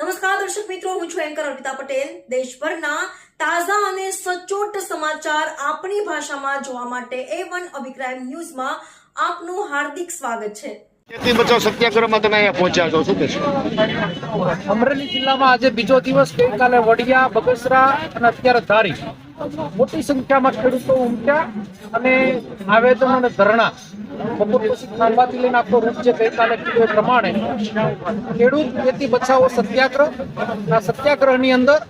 નમસ્કાર દર્શક મિત્રો, હું છું એન્કર અર્પિતા પટેલ। દેશભરના તાજા અને સચોટ સમાચાર આપણી ભાષામાં જોવા માટે A1 અભિપ્રાય ન્યૂઝમાં આપનું હાર્દિક સ્વાગત છે। ખેતી બચાવ સત્યાગ્રહમાં તમે અહીંયા પહોંચ્યા છો, શું કહેશો? અમરેલી જિલ્લામાં આજે બીજો દિવસ, ગઈકાલે વડિયા, બગસરા અને અત્યારે ધારી મોટી સંખ્યામાં ખેડૂતો ઉમટ્યા અને આવેદન અને ધરણા બપોર પછી ખાંભાથી લઈને આપણો રૂપ છે ગઈકાલે કીધું એ પ્રમાણે ખેડૂત ખેતી બચાવો સત્યાગ્રહ। આ સત્યાગ્રહની અંદર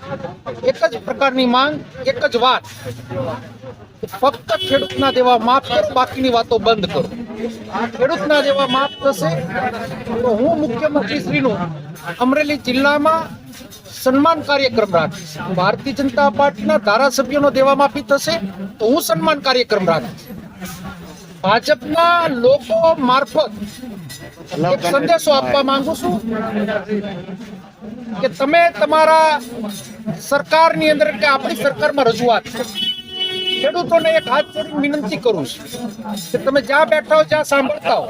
એક જ પ્રકારની માંગ, એક જ વાત, ફક્ત ખેડૂતના દેવા માફ કરો, બાકીની વાતો બંધ કરો। ખેડૂતના જેવા માફ થશે તો હું મુખ્યમંત્રીશ્રીનું અમરેલી જિલ્લામાં સન્માન કાર્યક્રમ રાખીશ। ભારતીય જનતા પાર્ટીના ધારાસભ્યોનો દેવા માફી થશે તો હું સન્માન કાર્યક્રમ રાખીશ। ભાજપના લોકો મારફત એક સંદેશો આપવા માંગુ છું કે તમે તમારા સરકારની અંદર કે આપણી સરકારમાં રજૂઆત કરો। ખેડૂતોને એક હાથ જોડીને વિનંતી કરું છું કે તમે જ્યાં બેઠા હો, જ્યાં સાંભળતા હો,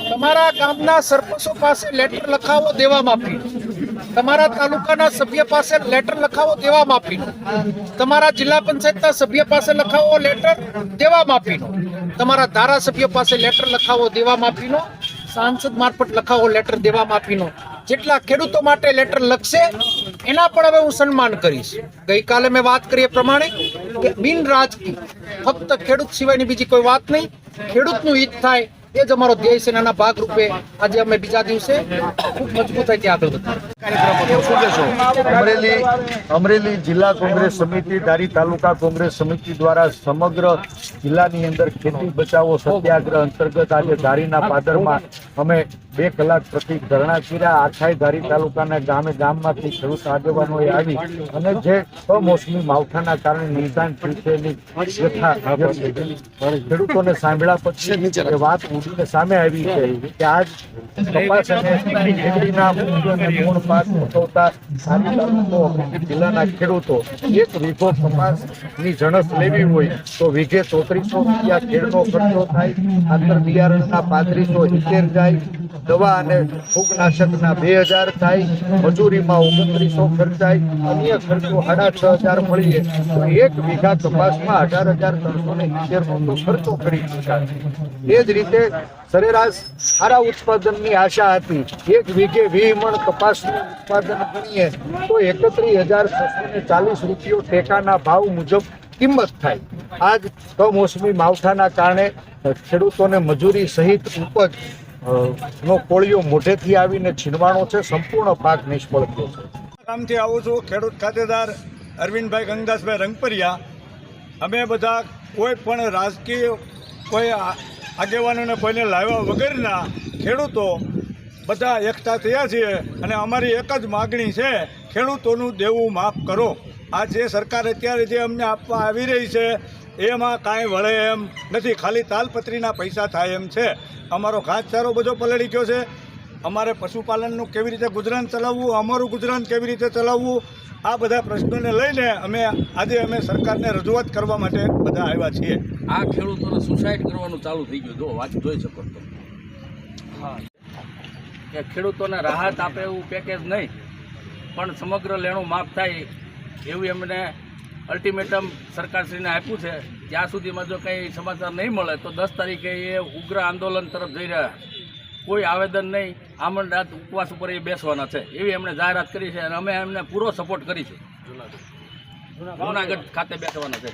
તમારા ગામના સરપંચો પાસે લેટર લખાવો દેવા માફીનો, તમારા તાલુકાના સભ્ય પાસે લેટર લખાવો દેવા માફીનો, તમારા જિલ્લા પંચાયતના સભ્ય પાસે લખાવો લેટર દેવા માફીનો, તમારા ધારાસભ્ય પાસે લેટર લખાવો દેવા માફીનો, સાંસદ મારફત લખાવો લેટર દેવા માફીનો। જેટલા ખેડૂતો માટે લેટર લખશે એના પણ હવે હું સન્માન કરીશ। ગઈકાલે મેં વાત કરી એ પ્રમાણે કે બિન રાજકીય, ફક્ત ખેડૂત સિવાયની બીજી કોઈ વાત નહીં, ખેડૂતનું હિત થાય એ જ અમારો ધ્યેય છે। નાના ભાગરૂપે આજે અમે બીજા દિવસે ખૂબ મજબૂતાઈથી આગળ કાર્યક્રમ અમરેલી જિલ્લા કોંગ્રેસ સમિતિ, ધારી તાલુકા કોંગ્રેસ સમિતિ દ્વારા સમગ્ર જિલ્લાની અંદર ખેતી બચાવો સત્યાગ્રહ અંતર્ગત આજે ધારીના પાદરમાં અમે 2 કલાક પ્રતિ ધરણા કર્યા। આખાઈ ધારી તાલુકાના ગામમાંથી ખેડૂત આગેવાનોએ આવી અને જે કમોસમી માવઠાના કારણે નુકસાન થયું છે એની વ્યથા ખેડૂતોને સાંભળ્યા પછી એ વાત ઉડીને સામે આવી છે કે આજ કપાસ અને શેરડીના મૂળ પાક પકવતા ધારી તાલુકો જિલ્લાના ખેડૂતો 1 વીઘો કપાસની જણસ લેવી હોય તો વીઘે 3400 રૂપિયા ખેડનો ખર્ચો થાય, ખાતર બિયારણના 3570 જાય, દવા અને ફૂગનાશકના 2000 થાય, મજૂરીમાં 2900 ખર્ચાય, અન્ય ખર્ચો 6500 મળીએ તો 1 વીઘા કપાસમાં 18370 ખર્ચો કરી શકાય। એ જ રીતે સરેરાશ સારા ઉત્પાદનની આશા હતી, 1 વીઘે 20 મણ કપાસનું ઉત્પાદન ગણીએ તો 31,640 રૂપિયો ટેકાના ભાવ મુજબ કિંમત થાય। આજ કમોસમી માવઠાના કારણે ખેડૂતોને મજૂરી સહિત ઉપજ નો કોળિયો મોઢેથી આવીને છીનવાનો છે, સંપૂર્ણ પાક નિષ્ફળ થયો છે। ગામથી આવું છું, ખેડૂત ખાતેદાર અરવિંદભાઈ ગંગાસભાઈ રંગપરિયા। અમે બધા કોઈ પણ રાજકીય કોઈ આગેવાનોને કોઈને લાવ્યા વગરના ખેડૂતો બધા એકઠા થયા છીએ અને અમારી એક જ માગણી છે, ખેડૂતોનું દેવું માફ કરો। આ જે સરકાર અત્યારે જે અમને આપવા આવી રહી છે એમાં કાંઈ વળે એમ નથી, ખાલી તાલપત્રીના પૈસા થાય એમ છે। અમારો ઘાસચારો બધો પલળી ગયો છે, અમારે પશુપાલનનું કેવી રીતે ગુજરાન ચલાવવું, અમારું ગુજરાન કેવી રીતે ચલાવવું, આ બધા પ્રશ્નોને લઈને અમે સરકારને રજૂઆત કરવા માટે બધા આવ્યા છીએ। આ ખેડૂતોને સુસાઇડ કરવાનું ચાલુ થઈ ગયું, જો વાત જોઈ શકો તો હા, કે ખેડૂતોને રાહત આપે એવું પેકેજ નહીં પણ સમગ્ર લેણું માફ થાય એવું એમને અલ્ટિમેટમ સરકારશ્રીને આપ્યું છે। ત્યાં સુધીમાં જો કંઈ સમાચાર નહીં મળે તો 10 તારીખે એ ઉગ્ર આંદોલન તરફ જઈ રહ્યા, કોઈ આવેદન નહીં, આમરણ રાત ઉપવાસ ઉપર એ બેસવાના છે એવી એમણે જાહેરાત કરી છે અને અમે એમને પૂરો સપોર્ટ કરી છે, જૂનાગઢ ખાતે બેસવાના છે।